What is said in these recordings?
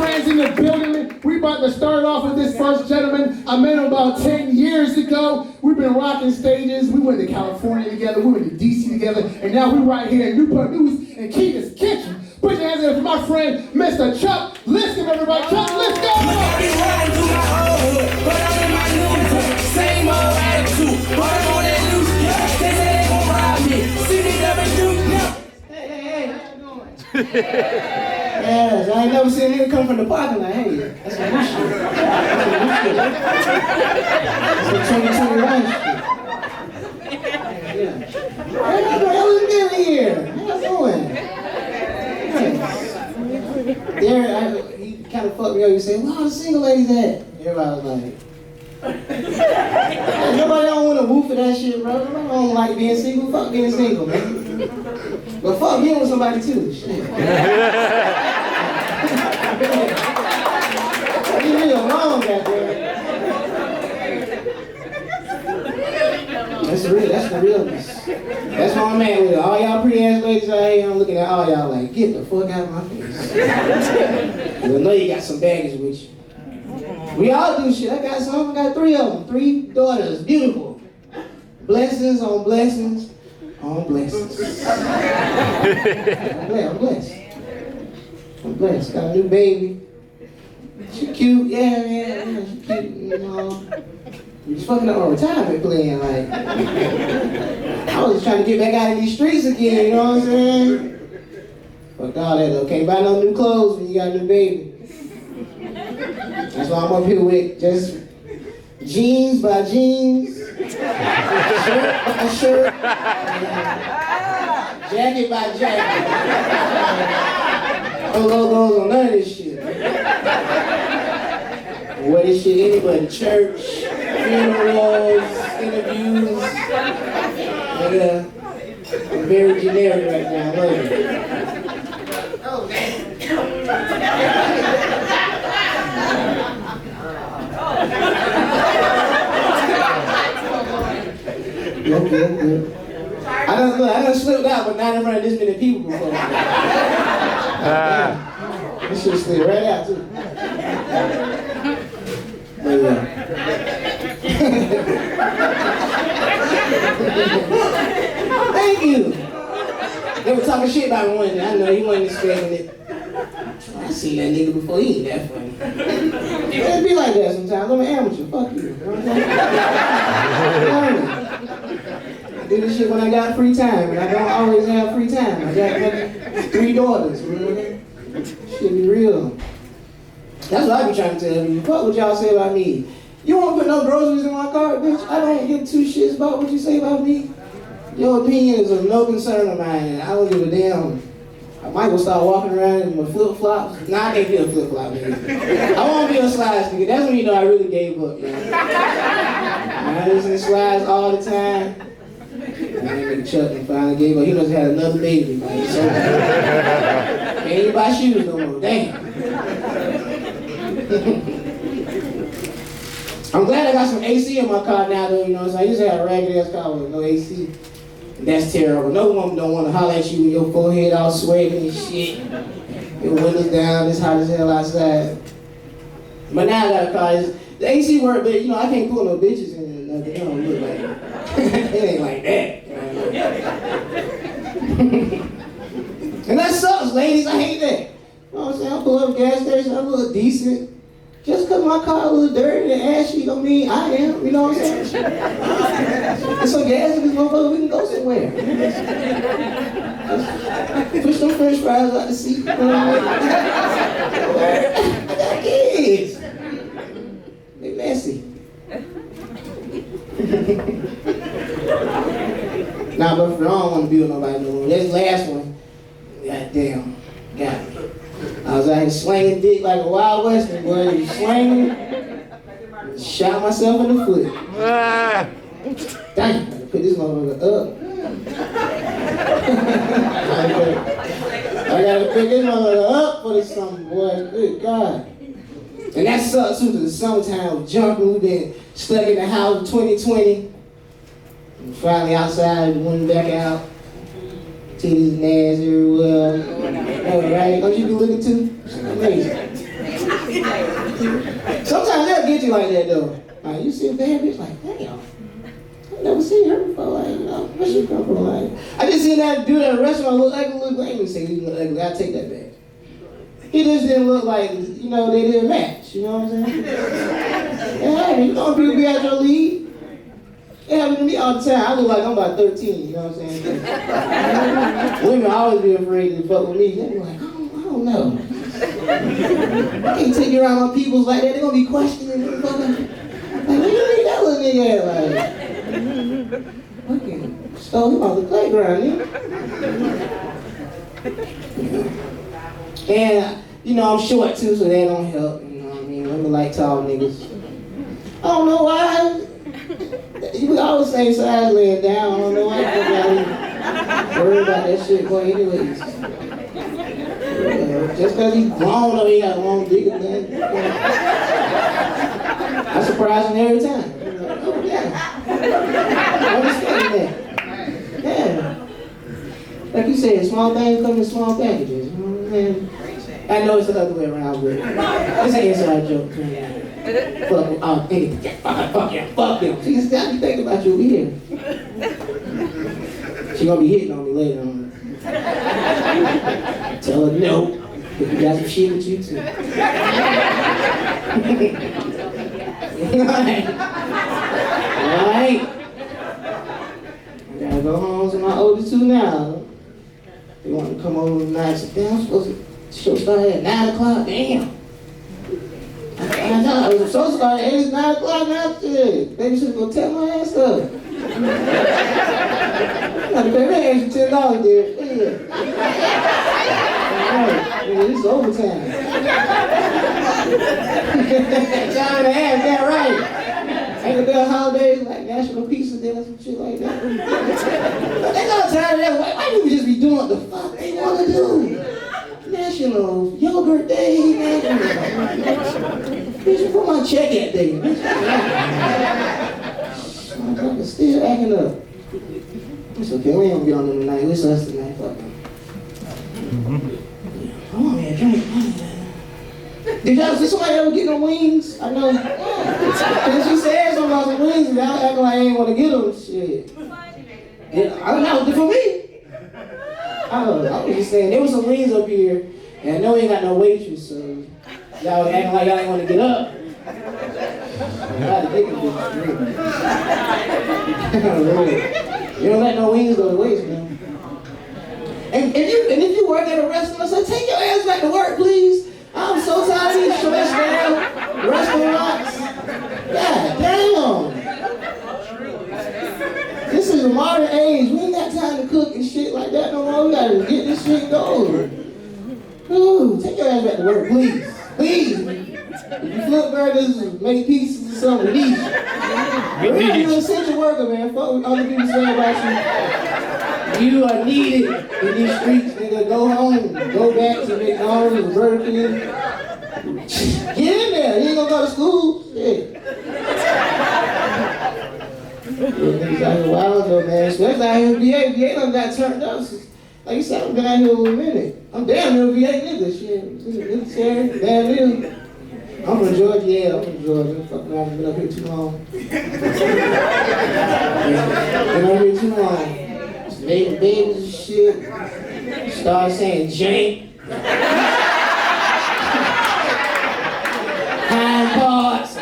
friends in the building. We about to start off with this first gentleman. I met him about 10 years ago. We've been rocking stages. We went to California together. We went to DC together. And now we're right here in Newport News in Keita's Kitchen. Put your hands in for my friend, Mr. Chuck Liscombe, everybody. Chuck Liscombe! Same old attitude, but I'm on that loose. They say they gon' ride me. See they never do. Hey, how you doing? Yes, I ain't never seen a nigga come from the parking lot. Hey, that's some new shit. That's some 2021 shit. Yeah. Hey, I was doing here. How you doing? There, he kind of fucked me up. He said, "Where all the single ladies at?" Everybody was like. Nobody don't want to woo for that shit, bro. Nobody don't like being single. Fuck being single, man. But fuck being with somebody too. Shit. You real wrong, goddamn. That's the realness. That's what I'm at with it. All y'all pretty ass ladies out here, I'm looking at all y'all like, get the fuck out of my face. I know you got some baggage with you. We all do shit. I got 3 of them. 3 daughters. Beautiful. Blessings on blessings on blessings. I'm blessed. I'm blessed. Got a new baby. She cute. Yeah, she cute. You know. We just fucking up on retirement plan. Like, I was just trying to get back out of these streets again. You know what I'm saying? Fuck all that though. Can't buy no new clothes when you got a new baby. That's why I'm up here with just jeans by jeans, shirt by shirt, jacket by jacket. No logos on none of this shit. Wear this shit anybody, church, funerals, interviews. Nigga, I'm very generic right now, I love it. Oh, man. Okay. I done slipped out, but not in front of this many people before. This shit slid right out too. But yeah. Thank you. They were talking shit about me one day. I know he wasn't expecting it. I seen that nigga before, he ain't that funny. It be like that sometimes. I'm an amateur, fuck you. You know what I'm saying? I do this shit when I got free time, and I don't always have free time. I got 3 daughters, you know what I mean? Shit be real. That's what I be trying to tell you. Fuck what y'all say about me. You won't put no groceries in my car, bitch. I don't give 2 shits about what you say about me. Your opinion is of no concern of mine. I don't give a damn. I might go start walking around in my flip-flops. Nah, I can't be a flip-flop nigga. I won't be a slides nigga. That's when you know I really gave up, man. I was in slides all the time. And that nigga Chuck and finally gave up. He must have had another baby. Like, so can't even buy shoes no more. Damn. I'm glad I got some AC in my car now, though. You know what I'm saying? I used to have a ragged-ass car with no AC. That's terrible. No woman don't want to holler at you with your forehead all sweating and shit. Your windows down, it's hot as hell outside. But now I got a car. The AC work, but you know, I can't pull no bitches in it or nothing. It don't look like it. It ain't like that. And that sucks, ladies. I hate that. You know what I'm saying? I pull up a gas station, I look decent. Just because my car a little dirty and ashy don't mean I am, you know what I'm saying? There's some gas in this motherfucker, we can go somewhere. Just push them french fries out the seat, you know what I mean? I got kids. They messy. Nah, but for I don't want to be with nobody no more. This last one, goddamn, got me. I was out here swinging dick like a Wild Western, boy. Swinging, shot myself in the foot. Dang, I put this motherfucker up. I gotta pick this motherfucker up for this something, boy. Good God. And that sucks too, because the summertime was jumping. We've been stuck in the house in 2020. And finally outside, went back out. Titties and ass everywhere. Oh, right? Don't you be looking too? Amazing. Sometimes they'll get you like that though. Like you see a bad bitch, like, damn. I never seen her before, like, you know, where she come from, like. I just seen that dude at a restaurant look ugly, I ain't say he look ugly, I'll take that back. He just didn't look like, you know, they didn't match, you know what I'm saying? Yeah, you know, people be at your league. It happens to me all the time. I look like I'm about 13, you know what I'm saying? Women always be afraid to fuck with me. They be like, I don't know. I can't take you around my peoples like that. They're gonna be questioning me. Like, where you think that little nigga at? Like, fucking stole him off the playground, yeah. And, you know, I'm short too, so that don't help. You know what I mean? Women like tall niggas. I don't know why. You always say size laying down. I don't know why you worry about that shit, boy, anyways. Just because he's grown or he got a long dick, man. I surprise him every time. Oh, yeah. I understand that. Yeah. Like you said, small things come in small packages. You know what I'm saying? I know it's the other way around, but it's an inside joke. Fuck them. She just got me thinking about you over here. She gonna be hitting on me later on. Tell her no. You got some shit with you too. Alright. I gotta go home to my oldest two now. They want to come over tonight and sit down. Show started at 9 o'clock. Damn. I know. I was supposed to start at 8, 9 o'clock now. Baby should go tell my ass up. I got to pay my extra $10 there. Yeah. This is overtime. Time and a half, that right. Ain't gonna be a holiday like National Pizza Day or some shit like that. But they got time of that. Why you just be doing what the fuck they wanna do? National Yogurt Day, bitch, put my check at day. I'm still acting up. It's okay, we ain't gonna get on them tonight. It's us tonight, fuck them. I want me a drink. Did somebody ever get no wings? I know. Cause she said something about some wings and y'all acting like I ain't wanna get them. Shit. Yeah, I don't know, for me. I was just saying, there was some wings up here, and I know we ain't got no waitress, so y'all acting like y'all ain't want to get up. You don't let no wings go to waste, man. And if you work at a restaurant, say, take your ass back to work, please. I'm so tired of these stressed out restaurants. God damn. This is a modern age. We ain't got time to cook and shit like that no more. We gotta get this shit going. Ooh, take your ass back to work, please. Please. If you flip burgers and make pieces or something, these. You're an essential worker, man. Fuck what other people say about you. You are needed in these streets, nigga. Go home. Go back to McDonald's and Burger King. Get in there. You ain't gonna go to school. Shit. Niggas out here wild though, man. Especially out here in VA. VA done got turned up. Like you said, I've been out here a minute. I'm damn near VA nigga. Shit. Military, damn near. I'm from Georgia, yeah, I'm from Georgia. Fuck around, been up here too long. Been up here too long. Just making babies and shit. Start saying jank. Hind parts.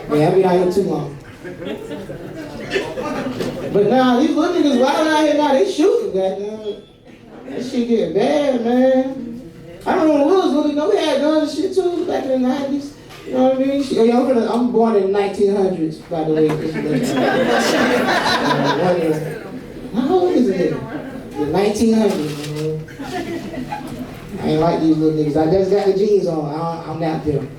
Yeah, I've been out here too long. But now, these little niggas wild out here now, they shooting, goddamn. That shit getting bad, man. I remember when we was little, you know, we had guns and shit too, back in the 90s. You know what I mean? I'm born in the 1900s, by the way. How old is it? The 1900s, man. I ain't like these little niggas. I just got the jeans on. I'm not them.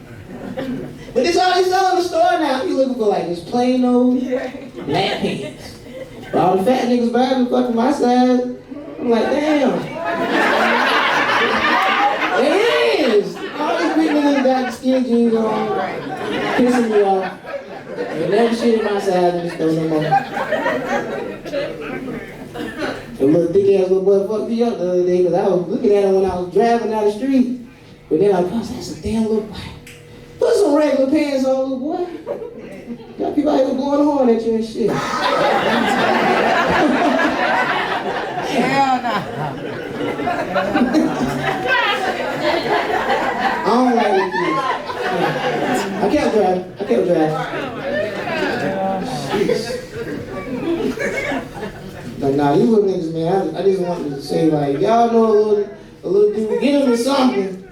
But it's all in the store now. You looking for like this plain old lap pants. But all the fat niggas buying the fucking my size. I'm like, damn. It is. All these big niggas got the skinny jeans on, pissing me off. They never shit in my size in the store no more. The little thick ass little boy fucked me up the other day because I was looking at him when I was driving down the street. But then I was like, that's a damn little boy. Put some regular pants on, little boy. Got people out here blowing the horn at you and shit. Hell no. I don't like it. I kept driving. Like, nah, you little niggas, man, I just wanted to say, like, y'all know a little dude, get him something.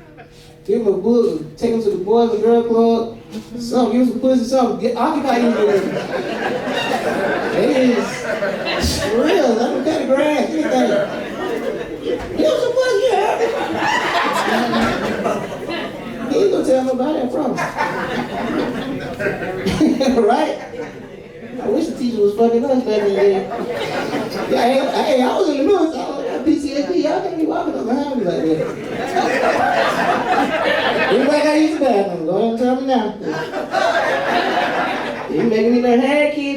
Give him a book, take him to the Boys and Girl Club, something, give him some pussy, something, occupy these niggas. It is real, let him cut the grass, anything. Give him some pussy, yeah. He ain't gonna tell nobody, I promise. Right? I wish the teacher was fucking us back in the day. Yeah, hey, I was in the military. I was PTSD. Y'all can't be walking up behind me like that. Anybody gotta use the bathroom? Go ahead and tell me now. You making me that hair, kid?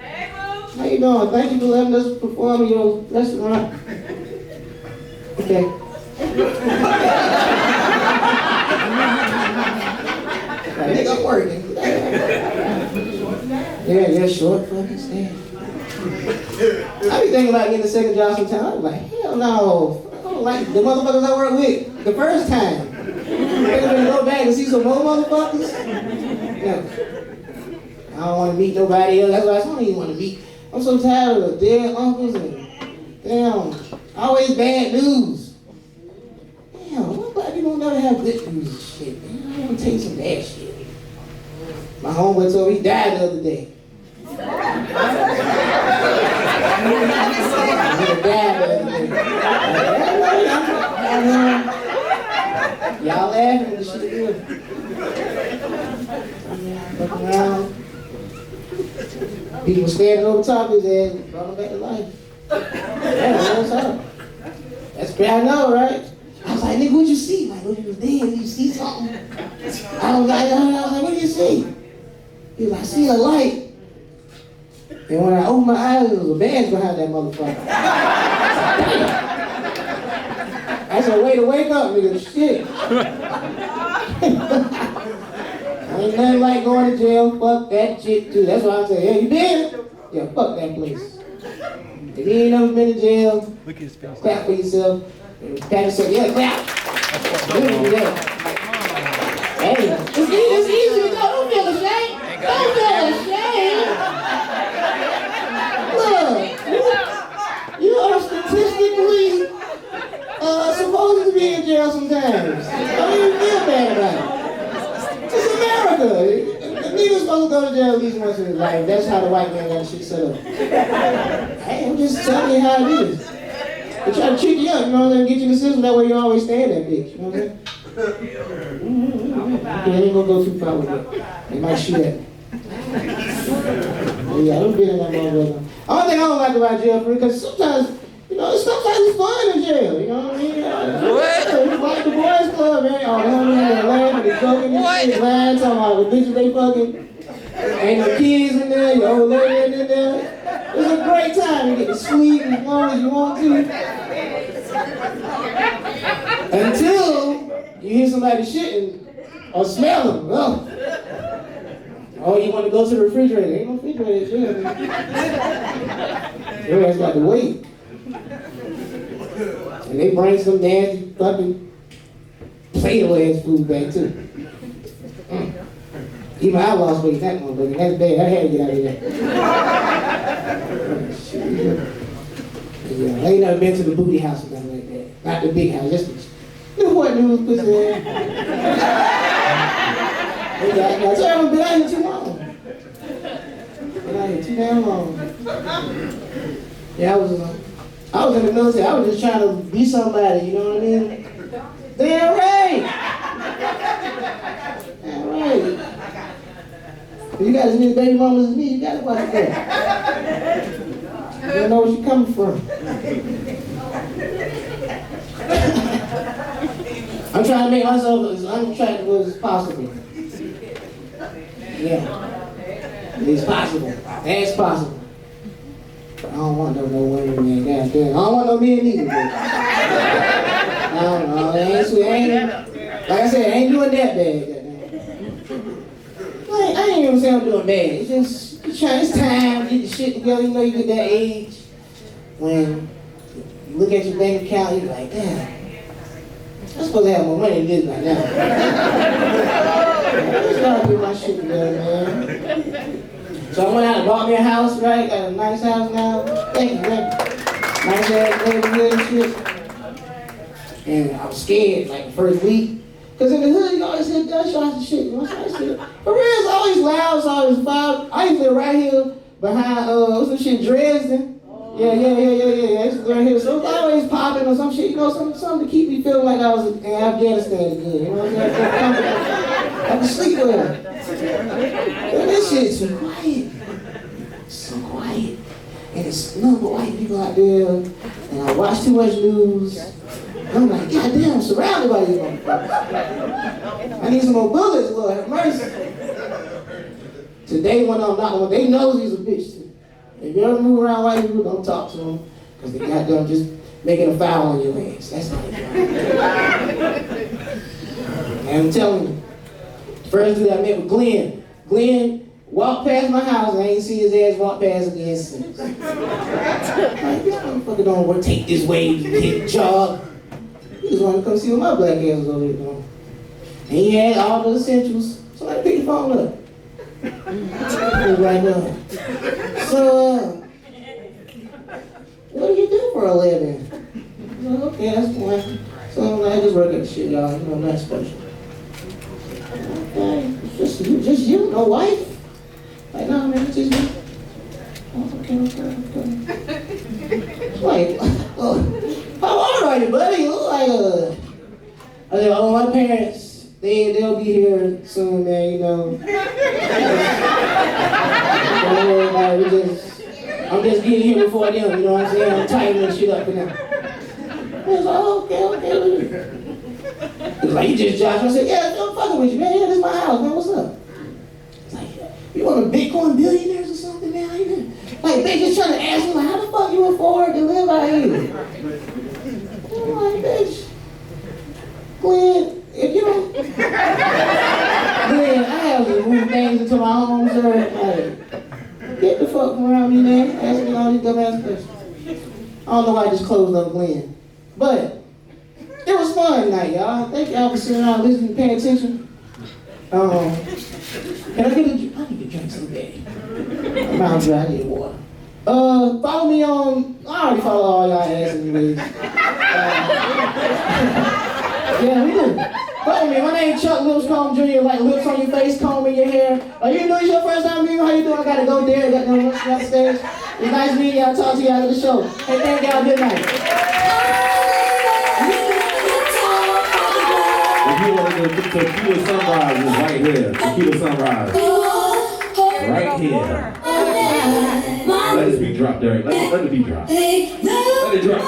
Hey, boo. How you doing? Thank you for letting us perform in your restaurant. Okay. Nigga, I'm working. Yeah, short fucking stand. I be thinking about getting a second job sometime. I was like, hell no. I don't like the motherfuckers I worked with the first time. They're gonna go back and see some more motherfuckers. Yeah. I don't want to meet nobody else. That's why I don't even want to meet. I'm so tired of the dead uncles and damn, always bad news. Damn, what black people don't never have good news and shit, man? I want to tell you some bad shit. My homeboy told me he died the other day. He died the other day. Y'all laughing at the shit good. Looking around. People standing over top of his head, brought him back to life. Yeah, what's up? That's great, I know, right? I was like, nigga, what'd you see? Like, when you was dead, did you see something? I was like, what did you see? He was like, I see a light. And when I opened my eyes, there was a band behind that motherfucker. That's a way to wake up, nigga. Shit. Ain't nothing like going to jail. Fuck that shit, too. That's why I say, yeah, you did? Yeah, fuck that place. If you ain't never been to jail, clap for yourself. Pat yourself, yeah, clap. You do that. Hey, it's easy. Don't feel ashamed. Don't feel ashamed. Look, you are statistically supposed to be in jail sometimes. Don't even feel bad about it. It's America. The nigga's supposed to go to jail at least once in his life. That's how the white man got shit set up. Hey, I'm just telling you how it is. They try to trick you up, you know what I'm saying? Get you in the system, that way you always stay in that bitch, you know what I'm saying? They ain't gonna go too far with it. They might shoot at me. Yeah, I don't been in that motherfucker. Only thing I don't like about jail, because sometimes, you know, sometimes it's fun in jail, you know what I mean? It's like the boys club, man. Oh, you know what I mean? They're laughing, they're joking and shit, lying, talking about the bitches they fucking. Ain't no kids in there, your old lady in there. It's a great time. You get to sleep as long as you want to. Until you hear somebody shitting or smell them. Oh, you want to go to the refrigerator. Ain't no refrigerator here. Your ass got to wait. And they bring some nasty fucking Play-Doh ass food back too. Even I lost weight that one, but that day I had to get out of there. Yeah, I ain't never been to the booty house or nothing like that. Not the big house, just the Newport News pussy ass. I haven't been out here too long. Been out here too damn long. Yeah, I was in the military. I was just trying to be somebody, you know what I mean? Damn right! Damn right. You got as many baby mamas as me, you gotta watch that. You don't know where she coming from. I'm trying to make myself as unattractive as possible. Yeah. It's possible. That's possible. I don't want no women, man. Goddamn. I don't want no men either, man. I don't know. It ain't sweet. Like I said, I ain't doing that bad. I ain't even saying I'm doing bad. It's just, it's time to get the shit together. You know, you get that age when you look at your bank account, you're like, damn, I'm supposed to have more money than this right now. I just gotta get my shit together, man. So I went out and bought me a house, right? Got a nice house now. Thank you, man. Nice ass neighborhood and shit. And I was scared like the first week. Cause in the hood, you always hear gunshots and shit. You know, so I said, for real, it's always loud, it's always loud. I used to live right here behind, what's some shit, Dresden? Yeah. I used to live right here. So it's always popping or some shit, you know, something to keep me feeling like I was in Afghanistan again. You know what I'm saying? I can sleep with her. Man, this shit's so quiet. So quiet. And it's nothing but white people out there. And I watch too much news. I'm like, goddamn, I'm surrounded by these motherfuckers. I need some more bullets, Lord have mercy. Today when I'm knocking on, they know he's a bitch too. If you ever move around white people, don't talk to them. Because they got them just making a foul on your ass. That's how they do. And I'm telling you, first dude I met with Glenn. Glenn walked past my house and I ain't see his ass walk past again since. Like, this motherfucker don't work, take this way, get a job. He just wanted to come see what my black ass was over there doing. And he had all the essentials. Somebody picked the phone up. He was like, so, what do you do for a living? I was like, okay, that's fine. So I'm like, I just work at the shit, y'all. You know, not special. Okay, just you, no wife? Like, no, man, it's just me. Oh, okay. Like, oh. How old are you, buddy? You look like I said, oh, my parents, they'll be here soon, man, you know. Don't worry about it, I'm just getting here before them, you know what I'm saying? I'm tightening shit up for them. I was like, oh, okay. He was like, you just Josh? I said, yeah, I'm fucking with you, man. Yeah, this is my house, man, what's up? He's like, you want a Bitcoin billionaires or something, man? Like, they just trying to ask me, like, how the fuck you afford to live out here? I'm like, bitch, Glenn, if you don't... Glenn, I have to move things into my home, sir. Like, get the fuck around me, man. Ask me all these dumbass questions. I don't know why I just closed up Glenn. But, it was fun tonight, y'all. Thank y'all for sitting around listening, paying attention. Can I get a drink? I need to drink some bad. My mouth's dry, I need water. Follow me on, I already follow all y'all ass anyways. Yeah, we do. Follow me, my name is Chuck Lipscomb Jr., like lips on your face, comb in your hair. You know it's your first time meeting, how you doing? I gotta go there, got them looks on stage. It's nice meeting y'all, talk to y'all after the show. Hey, thank y'all, good night. If you want to go to Tequila Sunrise, is right here. Tequila Sunrise. Right here. Let the beat drop, Derek. Let the beat drop. Let it drop.